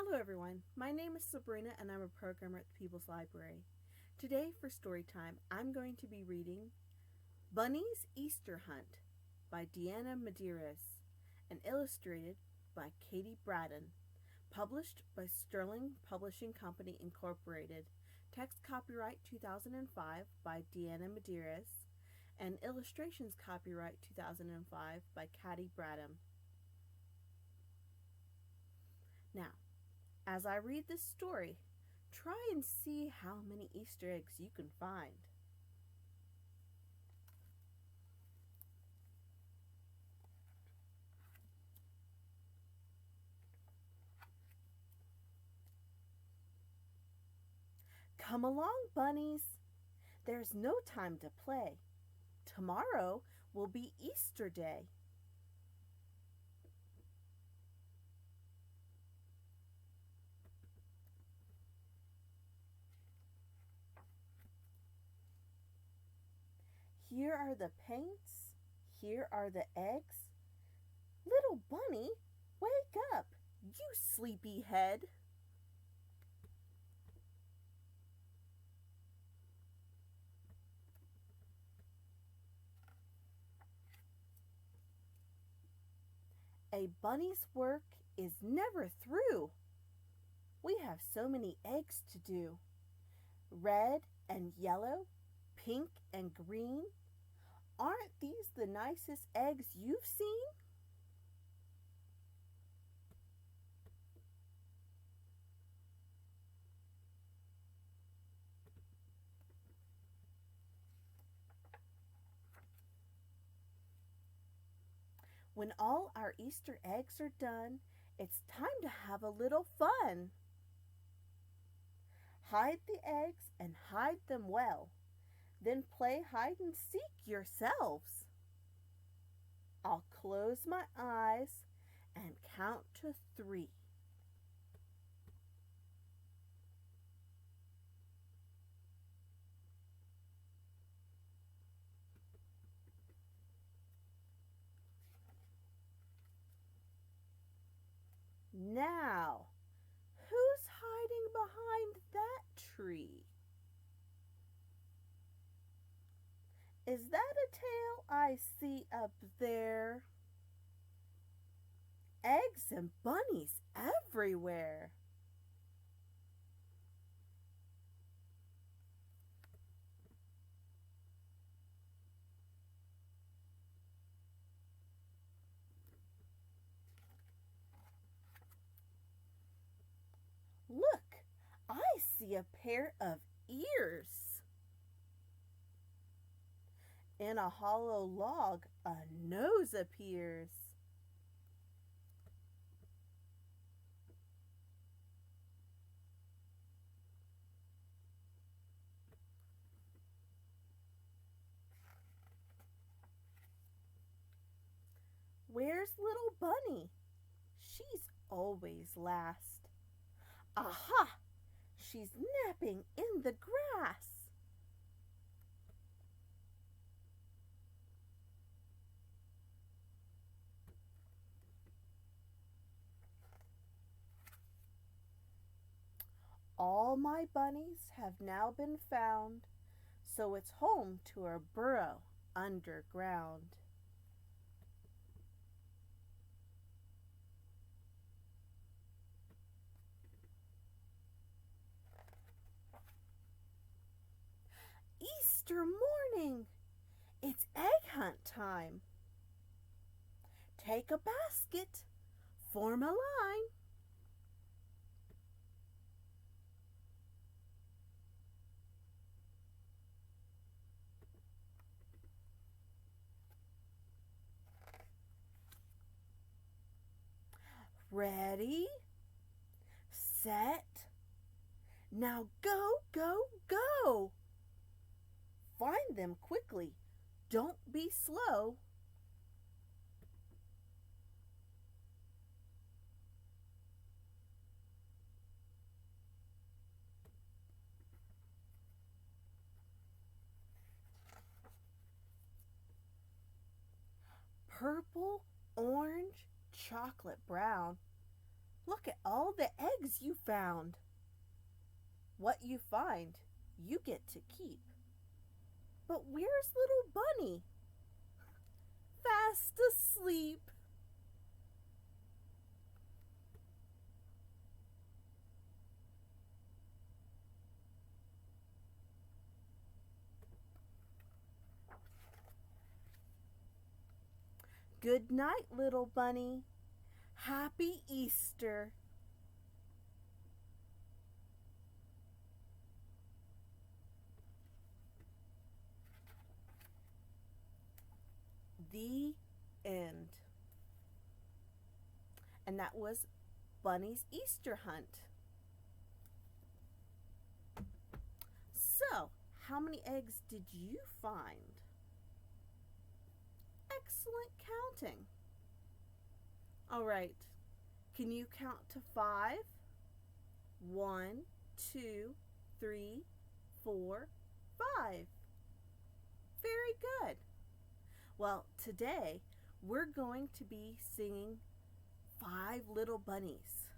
Hello everyone, my name is Sabrena and I'm a programmer at the People's Library. Today for Storytime, I'm going to be reading Bunnies Easter Hunt by Deanna Medeiros and illustrated by Katie Braddon. Published by Sterling Publishing Company Incorporated. Text copyright 2005 by Deanna Medeiros and illustrations copyright 2005 by Katie Braddon. Now, as I read this story, try and see how many Easter eggs you can find. Come along, bunnies. There's no time to play. Tomorrow will be Easter Day. Here are the paints. Here are the eggs. Little bunny, wake up, you sleepy head. A bunny's work is never through. We have so many eggs to do. Red and yellow, pink and green. Aren't these the nicest eggs you've seen? When all our Easter eggs are done, it's time to have a little fun. Hide the eggs and hide them well. Then play hide and seek yourselves. I'll close my eyes and count to 3. Now, who's hiding behind that tree? Is that a tail I see up there? Eggs and bunnies everywhere. Look, I see a pair of ears. In a hollow log, a nose appears. Where's little bunny? She's always last. Aha! She's napping in the grass. All my bunnies have now been found, so it's home to our burrow underground. Easter morning! It's egg hunt time. Take a basket, form a line. Ready, set, now go, go, go. Find them quickly. Don't be slow. Purple, orange, chocolate brown. Look at all the eggs you found. What you find, you get to keep. But where's little Bunny? Fast asleep. Good night, little Bunny. Happy Easter. The end. And that was Bunny's Easter hunt. So, how many eggs did you find? Excellent counting. All right, can you count to 5? 1, 2, 3, 4, 5. Very good. Well, today we're going to be singing 5 Little Bunnies.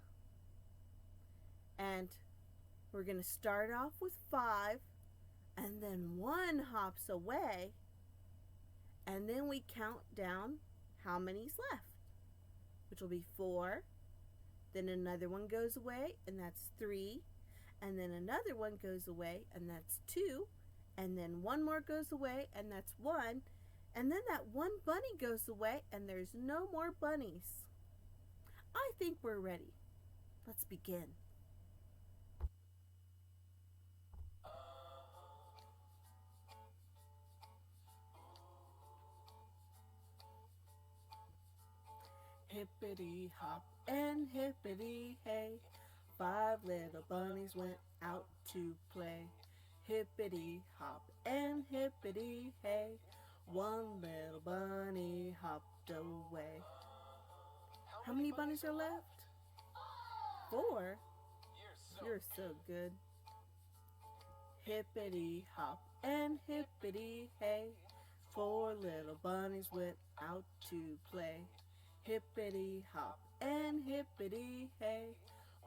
And we're going to start off with 5, and then 1 hops away, and then we count down how many's left, which will be 4. Then another one goes away, and that's 3. And then another one goes away, and that's 2. And then one more goes away, and that's 1. And then that one bunny goes away, and there's no more bunnies. I think we're ready. Let's begin. Hippity hop and hippity hey, 5 little bunnies went out to play. Hippity hop and hippity hey, 1 little bunny hopped away. How many bunnies are left? 4? You're so good. Hippity hop and hippity hey, 4 little bunnies went out to play. Hippity hop and hippity hey,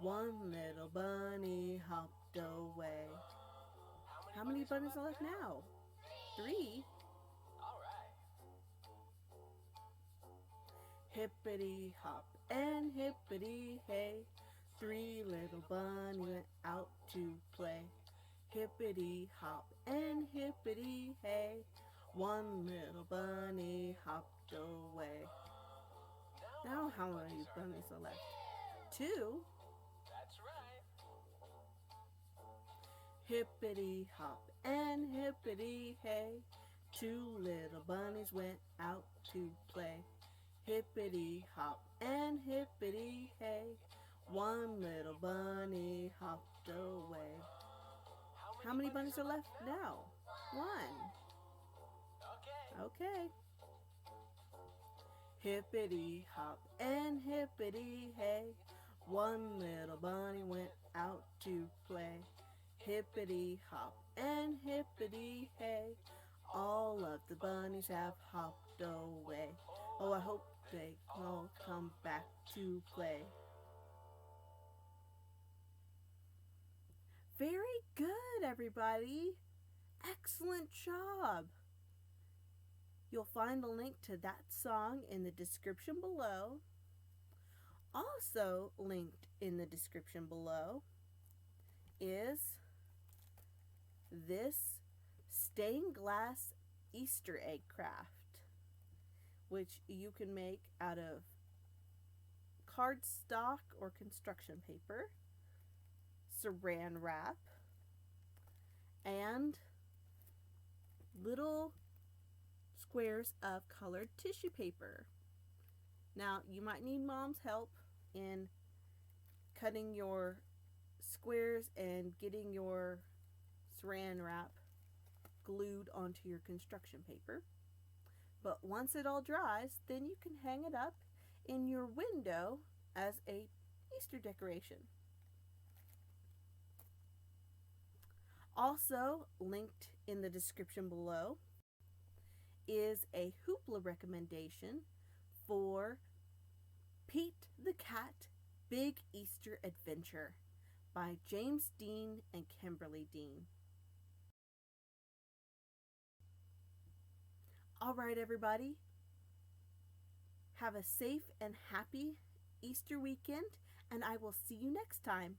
1 little bunny hopped away. How many bunnies are left now? 3? Hippity hop and hippity hey, 3 little bunnies went out to play. Hippity hop and hippity hey, 1 little bunny hopped away. Now how many bunnies are left? 2? That's right. Hippity hop and hippity hey, 2 little bunnies went out to play. Hippity hop and hippity hey, 1 little bunny hopped away. How many bunnies are left now? 1. Okay. Hippity hop and hippity hey, 1 little bunny went out to play. Hippity hop and hippity hey, all of the bunnies have hopped away. Oh, I hope they all come back to play. Very good, everybody. Excellent job. You'll find the link to that song in the description below. Also linked in the description below is this stained glass Easter egg craft, which you can make out of cardstock or construction paper, saran wrap, and little squares of colored tissue paper. Now, you might need Mom's help in cutting your squares and getting your saran wrap glued onto your construction paper. But once it all dries, then you can hang it up in your window as a Easter decoration. Also linked in the description below is a Hoopla recommendation for Pete the Cat Big Easter Adventure by James Dean and Kimberly Dean. All right, everybody. Have a safe and happy Easter weekend, and I will see you next time.